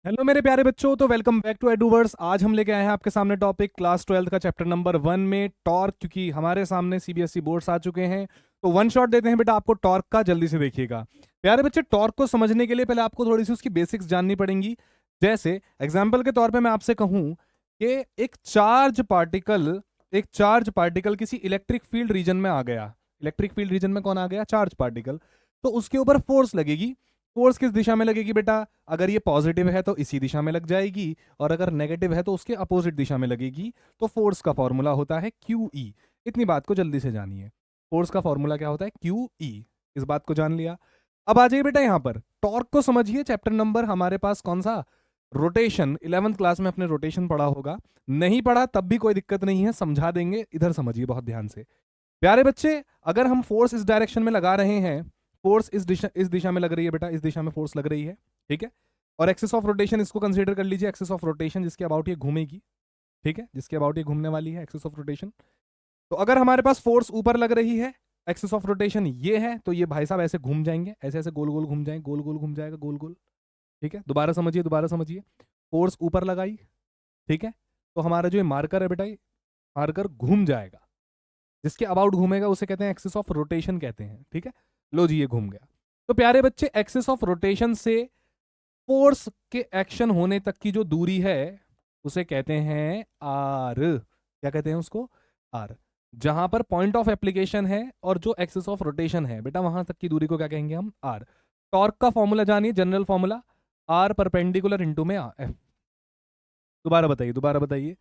Hello मेरे प्यारे बच्चों, तो वेलकम बैक टू एडूवर्स। आज हम लेके आए हैं आपके सामने टॉपिक क्लास 12 का चैप्टर नंबर 1 में टॉर्क। क्योंकि हमारे सामने सीबीएसई बोर्ड्स आ चुके हैं तो वन शॉट देते हैं बेटा आपको टॉर्क का। जल्दी से देखिएगा प्यारे बच्चे, टॉर्क को समझने के लिए पहले आपको थोड़ी सी उसकी बेसिक्स जाननी पड़ेंगी। जैसे एग्जाम्पल के तौर पर मैं आपसे कहूं कि एक चार्ज पार्टिकल किसी इलेक्ट्रिक फील्ड रीजन में आ गया। इलेक्ट्रिक फील्ड रीजन में कौन आ गया? Charge particle. तो उसके ऊपर फोर्स लगेगी। फोर्स किस दिशा में लगेगी बेटा? अगर ये पॉजिटिव है तो इसी दिशा में लग जाएगी, और अगर नेगेटिव है तो उसके अपोजिट दिशा में लगेगी। तो फोर्स का फॉर्मूला होता है क्यू ई। इतनी बात को जल्दी से जानिए। फोर्स का फॉर्मूला क्या होता है? Q E. इस बात को जान लिया। अब आ जाइए बेटा यहां पर टॉर्क को समझिए। चैप्टर नंबर हमारे पास कौन सा? रोटेशन। 11th क्लास में अपने रोटेशन पढ़ा होगा। नहीं पढ़ा तब भी कोई दिक्कत नहीं है, समझा देंगे। इधर समझिए बहुत ध्यान से प्यारे बच्चे। अगर हम फोर्स इस डायरेक्शन में लगा रहे हैं, फोर्स इस दिशा में लग रही है बेटा, इस दिशा में फोर्स लग रही है, ठीक है। और एक्सिस ऑफ रोटेशन इसको कंसीडर कर लीजिए। एक्सिस ऑफ रोटेशन जिसके अबाउट ये घूमेगी, ठीक है, जिसके अबाउट ये घूमने वाली है, एक्सिस ऑफ रोटेशन। तो अगर हमारे पास फोर्स ऊपर लग रही है, एक्सिस ऑफ रोटेशन ये है, तो ये भाई साहब ऐसे घूम जाएंगे, ऐसे ऐसे गोल गोल घूम जाएंगे, गोल गोल घूम जाएगा, गोल गोल। ठीक है, दोबारा समझिए, दोबारा समझिए। फोर्स ऊपर लगाई, ठीक है, तो हमारा जो ये मार्कर है बेटा, ये मार्कर घूम जाएगा। जिसके अबाउट घूमेगा उसे कहते हैं एक्सिस ऑफ रोटेशन कहते हैं, ठीक है। लो जी, ये घूम गया। तो प्यारे बच्चे, एक्सिस ऑफ रोटेशन से फोर्स के एक्शन होने तक की जो दूरी है उसे कहते हैं आर। क्या कहते हैं उसको? आर। जहां पर पॉइंट ऑफ एप्लीकेशन है और जो एक्सिस ऑफ रोटेशन है बेटा, वहां तक की दूरी को क्या कहेंगे हम? आर। टॉर्क का फॉर्मूला जानिए, general formula. R perpendicular into में एफ। दोबारा बताइए, दोबारा बताइए।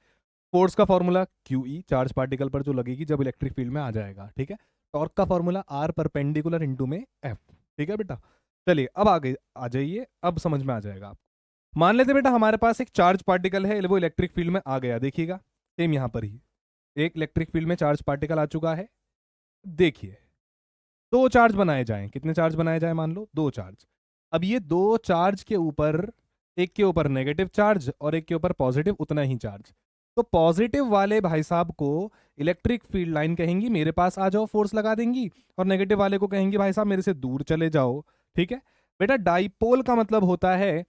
फोर्स का formula Q E, charge particle पर जो लगेगी जब इलेक्ट्रिक फील्ड में आ जाएगा, ठीक है। टॉर्क का फॉर्मूला आर परपेंडिकुलर इंटू में एफ। ठीक है बेटा। चलिए अब आगे आ जाइए, अब समझ में आ जाएगा आपको। मान लेते बेटा हमारे पास एक चार्ज पार्टिकल है, वो इलेक्ट्रिक फील्ड में आ गया। देखिएगा सेम यहां पर ही एक इलेक्ट्रिक फील्ड में चार्ज पार्टिकल आ चुका है। देखिए, दो चार्ज बनाए जाएं। कितने चार्ज बनाए जाएं? मान लो दो चार्ज। अब ये दो चार्ज के ऊपर, एक के ऊपर नेगेटिव चार्ज और एक के ऊपर पॉजिटिव उतना ही चार्ज। तो पॉजिटिव वाले भाई साहब को इलेक्ट्रिक फील्ड लाइन कहेंगी, मेरे पास आ जाओ, फोर्स लगा देंगी। और नेगेटिव वाले को कहेंगी भाई साहब मेरे से दूर चले जाओ। ठीक है बेटा। डाइपोल का मतलब होता है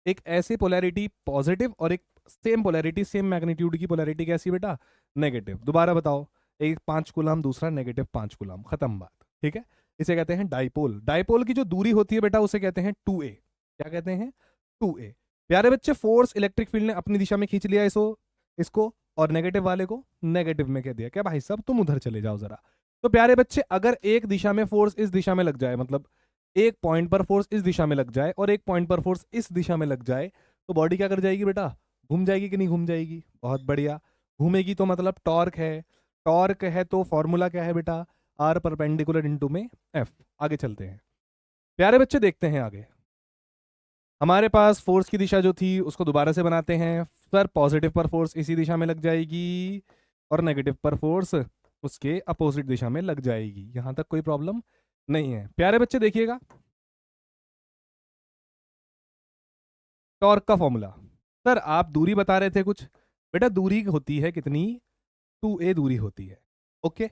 एक ऐसी पोलैरिटी पॉजिटिव और एक सेम पोलैरिटी, सेम मैग्नीट्यूड की पोलैरिटी। कैसी बेटा? नेगेटिव। दोबारा बताओ। एक 5 कूलम, दूसरा नेगेटिव 5 कूलम, खत्म बात। ठीक है, इसे कहते हैं डाइपोल। डाइपोल की जो दूरी होती है बेटा उसे कहते हैं 2a। क्या कहते हैं? 2a। प्यारे बच्चे, फोर्स इलेक्ट्रिक फील्ड ने अपनी दिशा में खींच लिया इसको, और नेगेटिव वाले को नेगेटिव में कह दिया। क्या भाई साहब तुम उधर चले जाओ जरा। तो प्यारे बच्चे, अगर एक दिशा में फोर्स इस दिशा में लग जाए, मतलब एक पॉइंट पर फोर्स इस दिशा में लग जाए और एक पॉइंट पर फोर्स इस दिशा में लग जाए, तो बॉडी क्या कर जाएगी बेटा? घूम जाएगी कि नहीं घूम जाएगी? बहुत बढ़िया, घूमेगी। तो मतलब टॉर्क है। टॉर्क है तो फॉर्मूला क्या है बेटा? आर परपेंडिकुलर इंटू में एफ। आगे चलते हैं प्यारे बच्चे, देखते हैं आगे। हमारे पास फोर्स की दिशा जो थी उसको दोबारा से बनाते हैं। सर पॉजिटिव पर फोर्स इसी दिशा में लग जाएगी और नेगेटिव पर फोर्स उसके अपोजिट दिशा में लग जाएगी। यहां तक कोई प्रॉब्लम नहीं है प्यारे बच्चे। देखिएगा टॉर्क का फॉर्मूला। सर आप दूरी बता रहे थे कुछ। बेटा दूरी होती है कितनी? 2a दूरी होती है। ओके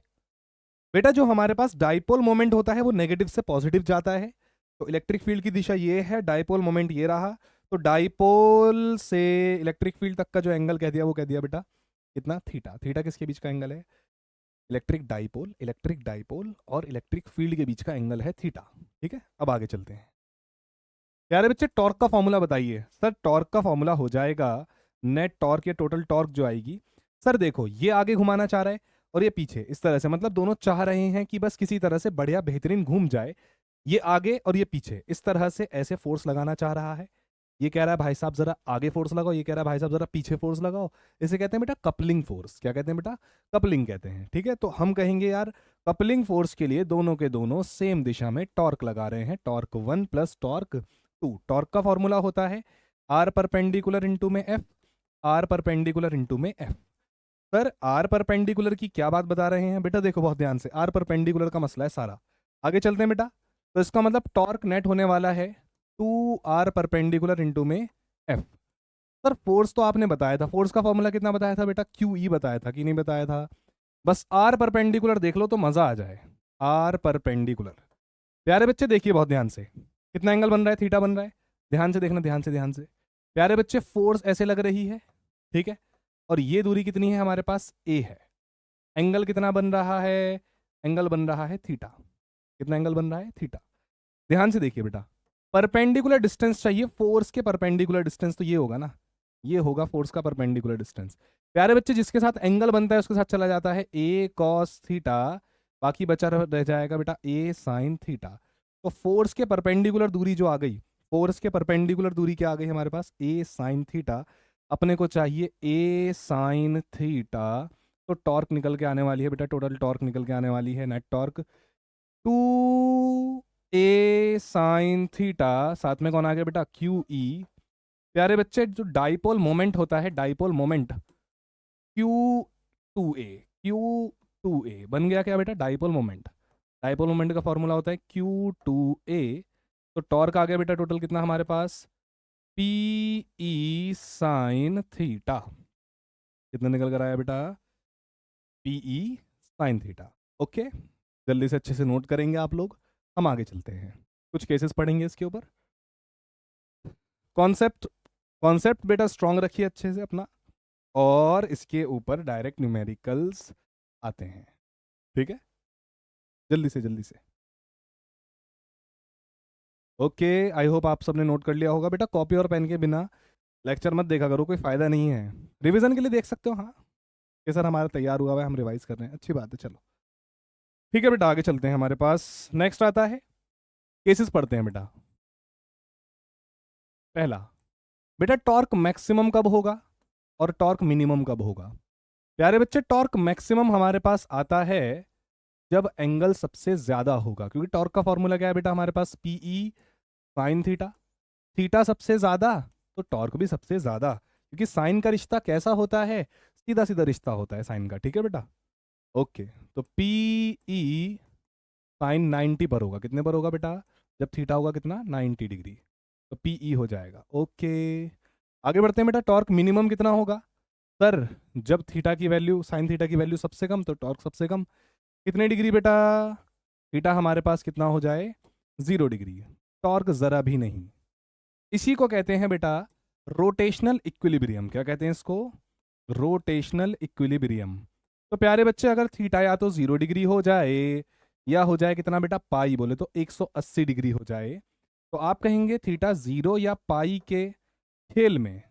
बेटा, जो हमारे पास डाइपोल मोमेंट होता है वो नेगेटिव से पॉजिटिव जाता है। तो इलेक्ट्रिक फील्ड की दिशा ये है, डाइपोल मोमेंट ये रहा। तो डाइपोल से इलेक्ट्रिक फील्ड तक का जो एंगल कह दिया वो कह दिया बेटा कितना? थीटा। थीटा किसके बीच का एंगल है? इलेक्ट्रिक डाइपोल और इलेक्ट्रिक फील्ड के बीच का एंगल है थीटा। ठीक है, अब आगे चलते हैं प्यारे बच्चे। टॉर्क का फॉर्मूला बताइए। सर टॉर्क का फॉर्मूला हो जाएगा नेट टॉर्क या टोटल टॉर्क जो आएगी। सर देखो, ये आगे घुमाना चाह रहा है और ये पीछे, इस तरह से, मतलब दोनों चाह रहे हैं कि बस किसी तरह से बढ़िया बेहतरीन घूम जाए। ये आगे और ये पीछे, इस तरह से ऐसे फोर्स लगाना चाह रहा है। ये कह रहा है भाई साहब जरा आगे फोर्स लगाओ, ये कह रहा है भाई साहब जरा पीछे फोर्स लगाओ। इसे कहते हैं बेटा कपलिंग फोर्स। क्या कहते हैं बेटा? कपलिंग कहते हैं। ठीक है, तो हम कहेंगे यार कपलिंग फोर्स के लिए दोनों के दोनों सेम दिशा में टॉर्क लगा रहे हैं। Torque 1 plus torque 2। टॉर्क का फॉर्मूला होता है आर परपेंडिकुलर इंटू में एफ। आर परपेंडिकुलर इंटू में एफ। सर आर परपेंडिकुलर की क्या बात बता रहे हैं बेटा? देखो बहुत ध्यान से, आर परपेंडिकुलर का मसला है सारा। आगे चलते हैं बेटा। तो इसका मतलब टॉर्क नेट होने वाला है 2r परपेंडिकुलर इंटू में एफ। सर फोर्स तो आपने बताया था, फोर्स का फॉर्मूला कितना बताया था बेटा? क्यू ई बताया था कि नहीं बताया था? बस आर परपेंडिकुलर देख लो तो मजा आ जाए। आर परपेंडिकुलर प्यारे बच्चे देखिए बहुत ध्यान से, कितना एंगल बन रहा है? थीटा बन रहा है। ध्यान से देखना, ध्यान से, ध्यान से। प्यारे बच्चे फोर्स ऐसे लग रही है, ठीक है, और ये दूरी कितनी है हमारे पास, ए है। एंगल कितना बन रहा है, एंगल बन रहा है थीटा। कितना एंगल बन रहा है, थीटा। ध्यान से देखिए बेटा, परपेंडिकुलर डिस्टेंस चाहिए, फोर्स के परपेंडिकुलर डिस्टेंस तो ये होगा ना, ये होगा फोर्स का परपेंडिकुलर डिस्टेंस। प्यारे बच्चे जिसके साथ एंगल बनता है उसके साथ चला जाता है ए कॉस थीटा, बाकी बचा रह जाएगा बेटा ए साइन थीटा। तो फोर्स के परपेंडिकुलर दूरी जो आ गई, फोर्स के परपेंडिकुलर दूरी क्या आ गई हमारे पास, ए साइन थीटा। अपने को चाहिए ए साइन थीटा, तो टॉर्क निकल के आने वाली है बेटा, टोटल टॉर्क निकल के आने वाली है, नेट टॉर्क 2 ए साइन थीटा, साथ में कौन आ गया बेटा, क्यू ई। प्यारे बच्चे जो डाइपोल मोमेंट होता है, dipole moment Q Q two A बन गया क्या बेटा, डाइपोल मोमेंट। डाइपोल मोमेंट का फॉर्मूला होता है Q2A। तो टॉर्क आ गया बेटा टोटल कितना हमारे पास, पी ई साइन थीटा। कितना निकल कर आया बेटा, P E sine theta. Okay, जल्दी से अच्छे से नोट करेंगे आप लोग, हम आगे चलते हैं, कुछ केसेस पढ़ेंगे इसके ऊपर। कॉन्सेप्ट कॉन्सेप्ट बेटा स्ट्रांग रखिए अच्छे से अपना, और इसके ऊपर डायरेक्ट न्यूमेरिकल्स आते हैं, ठीक है, जल्दी से जल्दी से। ओके, आई होप आप सबने नोट कर लिया होगा बेटा। कॉपी और पेन के बिना लेक्चर मत देखा करो, कोई फायदा नहीं है। रिवीजन के लिए देख सकते हो, हाँ कि सर हमारा तैयार हुआ है, हम रिवाइज कर रहे हैं, अच्छी बात है, चलो ठीक है बेटा, आगे चलते हैं। हमारे पास नेक्स्ट आता है, केसेस पढ़ते हैं बेटा। पहला बेटा, टॉर्क मैक्सिमम कब होगा और टॉर्क मिनिमम कब होगा। प्यारे बच्चे, टॉर्क मैक्सिमम हमारे पास आता है जब एंगल सबसे ज्यादा होगा, क्योंकि टॉर्क का फॉर्मूला क्या है बेटा हमारे पास, पीई साइन थीटा। थीटा सबसे ज्यादा तो टॉर्क भी सबसे ज्यादा, क्योंकि साइन का रिश्ता कैसा होता है, सीधा सीधा रिश्ता होता है साइन का, ठीक है बेटा। ओके, तो पी ई साइन 90 पर होगा, कितने पर होगा बेटा, जब थीटा होगा कितना, 90 डिग्री, तो पी ई हो जाएगा। ओके, आगे बढ़ते हैं बेटा। टॉर्क मिनिमम कितना होगा सर, जब थीटा की वैल्यू, साइन थीटा की वैल्यू सबसे कम, तो टॉर्क सबसे कम। कितने डिग्री बेटा, थीटा हमारे पास कितना हो जाए, 0 डिग्री, टॉर्क जरा भी नहीं। इसी को कहते हैं बेटा रोटेशनल इक्विलिब्रियम। क्या कहते हैं इसको, रोटेशनल इक्विलिब्रियम। तो प्यारे बच्चे, अगर थीटा या तो 0 डिग्री हो जाए, या हो जाए कितना बेटा, पाई बोले तो 180 डिग्री हो जाए, तो आप कहेंगे थीटा 0 या पाई के खेल में,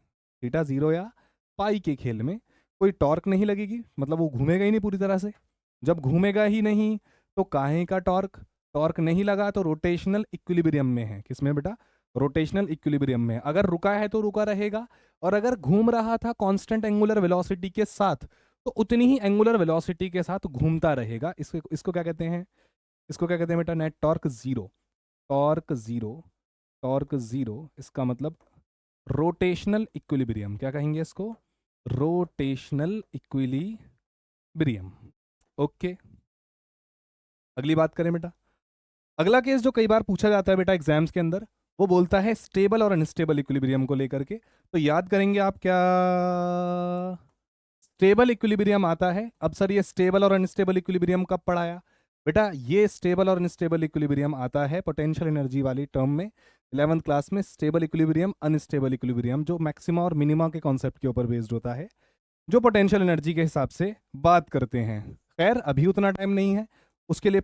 थीटा 0 या पाई के खेल में कोई टॉर्क नहीं लगेगी, मतलब वो घूमेगा ही नहीं पूरी तरह से। जब घूमेगा ही नहीं तो काहे का टॉर्क, टॉर्क नहीं लगा तो रोटेशनल इक्विलिब्रियम में है। किसमें बेटा, रोटेशनल इक्विलिब्रियम में। अगर रुका है तो रुका रहेगा, और अगर घूम रहा था कांस्टेंट एंगुलर वेलोसिटी के साथ, तो उतनी ही एंगुलर वेलोसिटी के साथ घूमता रहेगा। इसको क्या कहते हैं, इसको क्या कहते हैं बेटा, net torque zero. Torque zero, torque zero, इसका मतलब रोटेशनल इक्विलिब्रियम। क्या कहेंगे इसको, रोटेशनल इक्विलिब्रियम। ओके, अगली बात करें बेटा। अगला केस जो कई बार पूछा जाता है बेटा एग्जाम्स के अंदर, वो बोलता है स्टेबल और अनस्टेबल इक्विलिब्रियम को लेकर के। तो याद करेंगे आप क्या, स्टेबल इक्विलिब्रियम आता है। अब सर ये स्टेबल और अनस्टेबल इक्विलिब्रियम कब पढ़ाया बेटा, ये स्टेबल और अनस्टेबल इक्विलिब्रियम आता है पोटेंशियल एनर्जी वाली टर्म में 11th क्लास में। स्टेबल इक्विलिब्रियम, अनस्टेबल इक्विलिब्रियम, जो मैक्सिमा और मिनिमा के कॉन्सेप्ट के ऊपर बेस्ड होता है, जो पोटेंशियल एनर्जी के हिसाब से बात करते हैं। खैर अभी उतना टाइम नहीं है, उसके लिए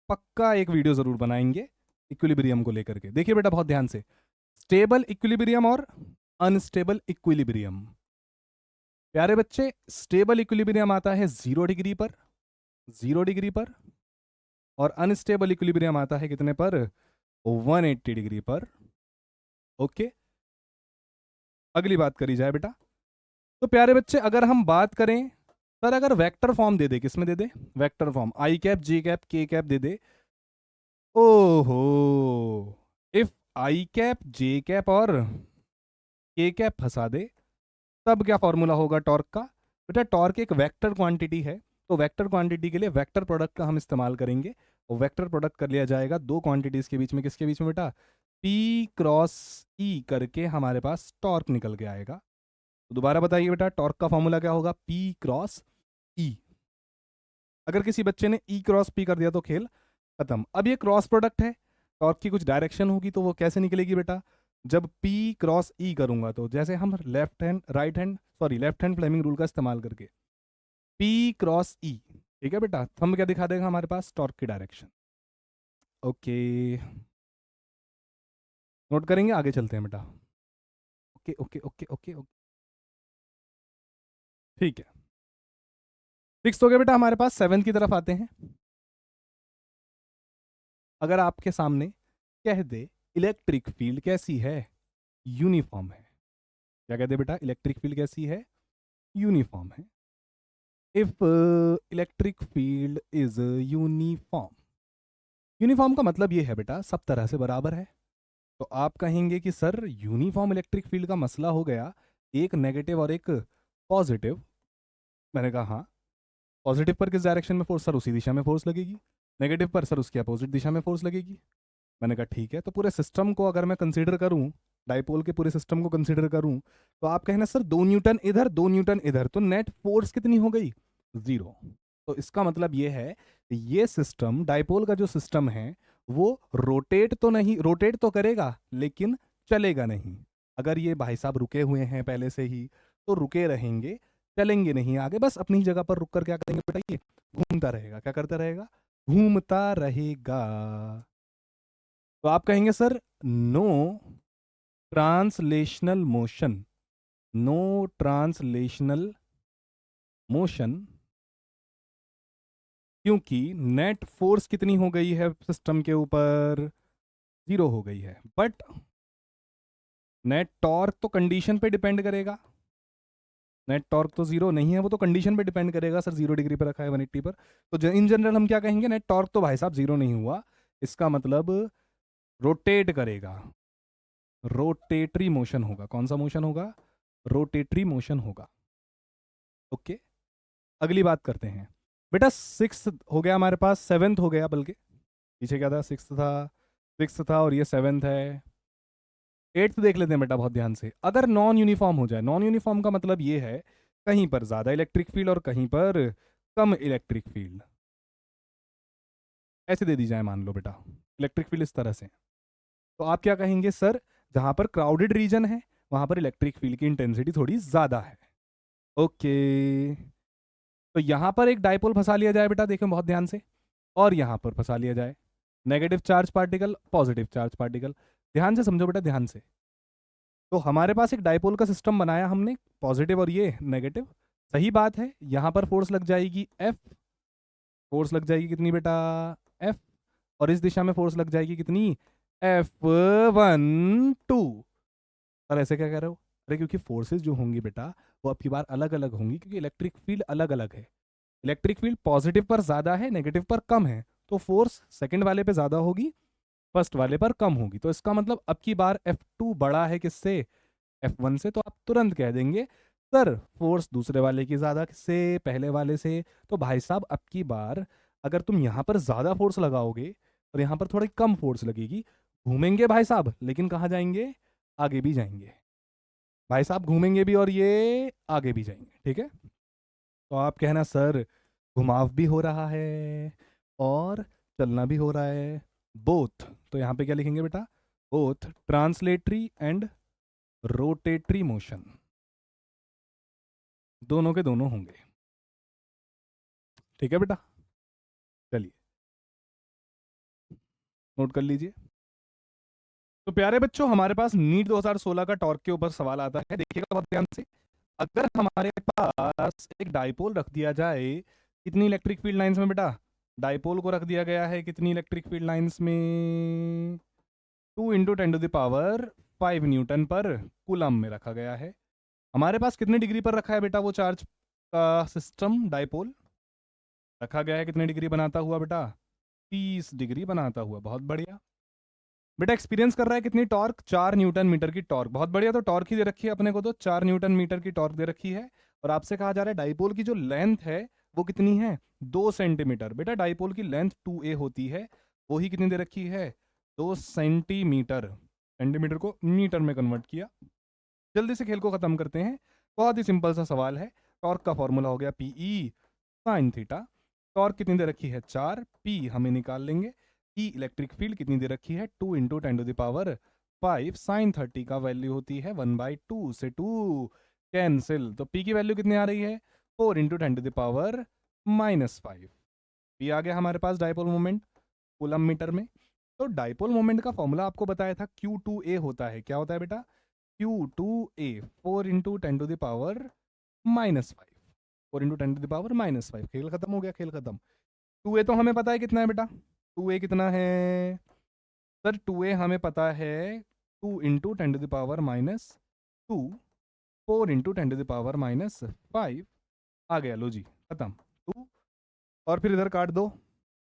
पक्का एक वीडियो जरूर बनाएंगे इक्विलिब्रियम को लेकर के। देखिए बेटा बहुत ध्यान से, स्टेबल इक्विलिब्रियम और अनस्टेबल इक्विलिब्रियम। प्यारे बच्चे, स्टेबल इक्विलिब्रियम आता है 0 डिग्री पर, 0 डिग्री पर, और अनस्टेबल इक्विलिब्रियम आता है कितने पर, 180 डिग्री पर। ओके, अगली बात करी जाए बेटा। तो प्यारे बच्चे अगर हम बात करें, सर अगर वेक्टर फॉर्म दे दे, किसमें दे दे, वेक्टर फॉर्म, आई कैप जे कैप के कैप दे दे, ओहो, if I cap J cap और के कैप फंसा दे, तब क्या फॉर्मूला होगा टॉर्क का। बेटा टॉर्क एक वेक्टर क्वांटिटी है, तो वेक्टर क्वांटिटी के लिए वेक्टर प्रोडक्ट का हम इस्तेमाल करेंगे, और वेक्टर प्रोडक्ट कर लिया जाएगा दो क्वांटिटीज के बीच में। किसके बीच में बेटा, पी क्रॉस ई करके हमारे पास टॉर्क निकल के आएगा। तो दोबारा बताइए बेटा, टॉर्क का फॉर्मूला क्या होगा, पी क्रॉस ई। अगर किसी बच्चे ने ई क्रॉस पी कर दिया तो खेल खत्म। अब ये क्रॉस प्रोडक्ट है, टॉर्क की कुछ डायरेक्शन होगी, तो वो कैसे निकलेगी बेटा, जब P क्रॉस E करूंगा तो जैसे हम लेफ्ट हैंड फ्लेमिंग रूल का इस्तेमाल करके P क्रॉस E, ठीक है बेटा, थंब क्या दिखा देगा हमारे पास, टॉर्क की डायरेक्शन। ओके, नोट करेंगे, आगे चलते हैं बेटा। Okay okay okay okay okay, ठीक है। सिक्स हो गया बेटा हमारे पास, सेवन की तरफ आते हैं। अगर आपके सामने कह दे इलेक्ट्रिक फील्ड कैसी है, यूनिफॉर्म है, क्या कहते बेटा, इलेक्ट्रिक फील्ड कैसी है, यूनिफॉर्म है। If electric field is uniform, uniform का मतलब ये है बेटा सब तरह से बराबर है। तो आप कहेंगे कि सर यूनिफॉर्म इलेक्ट्रिक फील्ड का मसला हो गया, एक नेगेटिव और एक पॉजिटिव। मैंने कहा हाँ, पॉजिटिव पर किस डायरेक्शन में फोर्स, सर उसी दिशा में फोर्स लगेगी। नेगेटिव पर सर उसकी अपोजिट दिशा में फोर्स लगेगी। मैंने कहा ठीक है, तो पूरे सिस्टम को अगर मैं कंसीडर करूं, डाइपोल के पूरे सिस्टम को कंसीडर करूं, तो आप कहना सर 2 न्यूटन इधर 2 न्यूटन इधर, तो नेट फोर्स कितनी हो गई, 0। तो इसका मतलब ये है, ये सिस्टम, डाइपोल का जो सिस्टम है वो रोटेट तो करेगा लेकिन चलेगा नहीं। अगर ये भाई साहब रुके हुए हैं पहले से ही तो रुके रहेंगे, चलेंगे नहीं आगे, बस अपनी जगह पर रुक कर क्या करेंगे बेटा, ये घूमता रहेगा। क्या करता रहेगा, घूमता रहेगा। तो आप कहेंगे sir no translational motion, no translational motion, क्योंकि नेट फोर्स कितनी हो गई है सिस्टम के ऊपर, 0 हो गई है। बट नेट टॉर्क तो कंडीशन पे डिपेंड करेगा, नेट टॉर्क तो 0 नहीं है, वो तो कंडीशन पे डिपेंड करेगा। सर 0 डिग्री पर रखा है 180 पर, तो इन जनरल हम क्या कहेंगे, नेट टॉर्क तो भाई साहब 0 नहीं हुआ, इसका मतलब रोटेट करेगा, रोटेटरी मोशन होगा। कौन सा मोशन होगा, रोटेटरी मोशन होगा। ओके, अगली बात करते हैं बेटा। सिक्स हो गया हमारे पास, सेवेंथ हो गया, बल्कि पीछे क्या था, सिक्स था और ये सेवेंथ है। एट्थ देख लेते हैं बेटा बहुत ध्यान से। अगर नॉन यूनिफॉर्म हो जाए, नॉन यूनिफॉर्म का मतलब ये है कहीं पर ज्यादा इलेक्ट्रिक फील्ड और कहीं पर कम इलेक्ट्रिक फील्ड, ऐसे दे दी जाए मान लो बेटा, इलेक्ट्रिक फील्ड इस तरह से, तो आप क्या कहेंगे सर, जहां पर क्राउडेड रीजन है वहां पर इलेक्ट्रिक फील्ड की इंटेंसिटी थोड़ी ज्यादा है। ओके, तो यहां पर एक डाइपोल फंसा लिया जाए बेटा, देखो बहुत ध्यान से, और यहां पर फंसा लिया जाए negative charge particle, positive charge particle. ध्यान से समझो बेटा, ध्यान से। तो हमारे पास एक डाइपोल का सिस्टम बनाया हमने, पॉजिटिव और ये नेगेटिव, सही बात है। यहां पर फोर्स लग जाएगी F, फोर्स लग जाएगी कितनी बेटा, F, और इस दिशा में फोर्स लग जाएगी कितनी, F12। और ऐसे क्या कह रहे हो, अरे क्योंकि फोर्सेस जो होंगी बेटा वो अब की बार अलग अलग होंगी, क्योंकि इलेक्ट्रिक फील्ड अलग अलग है। इलेक्ट्रिक फील्ड पॉजिटिव पर ज्यादा है, नेगेटिव पर कम है, तो फोर्स सेकंड वाले पे ज्यादा होगी, फर्स्ट वाले पर कम होगी। तो इसका मतलब अब की बार F2 बड़ा है किससे, F1 से। तो आप तुरंत कह देंगे सर फोर्स दूसरे वाले की ज्यादा से, पहले वाले से। तो भाई साहब अब की बार अगर तुम यहां पर ज्यादा फोर्स लगाओगे और यहां पर थोड़ी कम फोर्स लगेगी, घूमेंगे भाई साहब, लेकिन कहाँ जाएंगे, आगे भी जाएंगे भाई साहब, घूमेंगे भी और ये आगे भी जाएंगे, ठीक है। तो आप कहना सर घुमाव भी हो रहा है और चलना भी हो रहा है, बोथ। तो यहाँ पे क्या लिखेंगे बेटा, both translatory and rotatory motion, दोनों के दोनों होंगे, ठीक है बेटा। चलिए नोट कर लीजिए। तो प्यारे बच्चों, हमारे पास नीट 2016 का टॉर्क के ऊपर सवाल आता है, देखिएगा बहुत ध्यान से। अगर हमारे पास एक डाइपोल रख दिया जाए, कितनी इलेक्ट्रिक फील्ड लाइंस में बेटा, डाइपोल को रख दिया गया है कितनी इलेक्ट्रिक फील्ड लाइंस में, 2 × 10⁵ पर कूलम में रखा गया है। हमारे पास कितने डिग्री पर रखा है बेटा वो चार्ज का सिस्टम, डाइपोल रखा गया है कितने डिग्री बनाता हुआ बेटा, 30 डिग्री बनाता हुआ। बहुत बढ़िया बेटा, एक्सपीरियंस कर रहा है कितनी टॉर्क, 4 न्यूटन मीटर की टॉर्क। बहुत बढ़िया, तो टॉर्क ही दे रखी है अपने को, तो 4 न्यूटन मीटर की टॉर्क दे रखी है। और आपसे कहा जा रहा है डाइपोल की जो लेंथ है वो कितनी है, 2 सेंटीमीटर। बेटा डाइपोल की लेंथ 2a होती है, वो ही कितनी दे रखी है, 2 सेंटीमीटर। सेंटीमीटर को मीटर में कन्वर्ट किया। जल्दी से खेल को खत्म करते हैं, बहुत ही सिंपल सा सवाल है। टॉर्क का फॉर्मूला हो गया PE sin थीटा। टॉर्क कितनी दे रखी है, 4, P हमें निकाल लेंगे। ई इलेक्ट्रिक फील्ड कितनी दे रखी है, 2 × 10⁻⁴ 5 साइन 30 का वैल्यू होती है 1/2 से 2 कैंसिल। तो पी की वैल्यू कितनी आ रही है 4 इंटू 10⁻⁻5। पी आ गया हमारे पास डाइपोल मोमेंट कूलम मीटर में। तो डाइपोल मोमेंट का फॉर्मूला आपको बताया था Q2A होता है, क्या होता है बेटा Q2A 4 इंटू 10⁻⁻5। 4 इंटू 10⁻⁻5। खेल खत्म हो गया, खेल खत्म। 2A तो हमें पता है कितना है बेटा, 2A कितना है सर, 2A हमें पता है 2 इंटू 10⁻⁻2 4 इंटू 10⁻⁻5 आ गया, लो जी खत्म। 2 और फिर इधर काट दो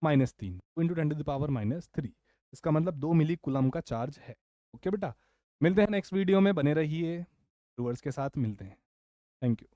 -3 2 इंटू 10⁻⁻3। इसका मतलब 2 मिली कुलम का चार्ज है। ओके बेटा, मिलते हैं नेक्स्ट वीडियो में, बने रहिए, व्यूअर्स के साथ मिलते हैं। Thank you.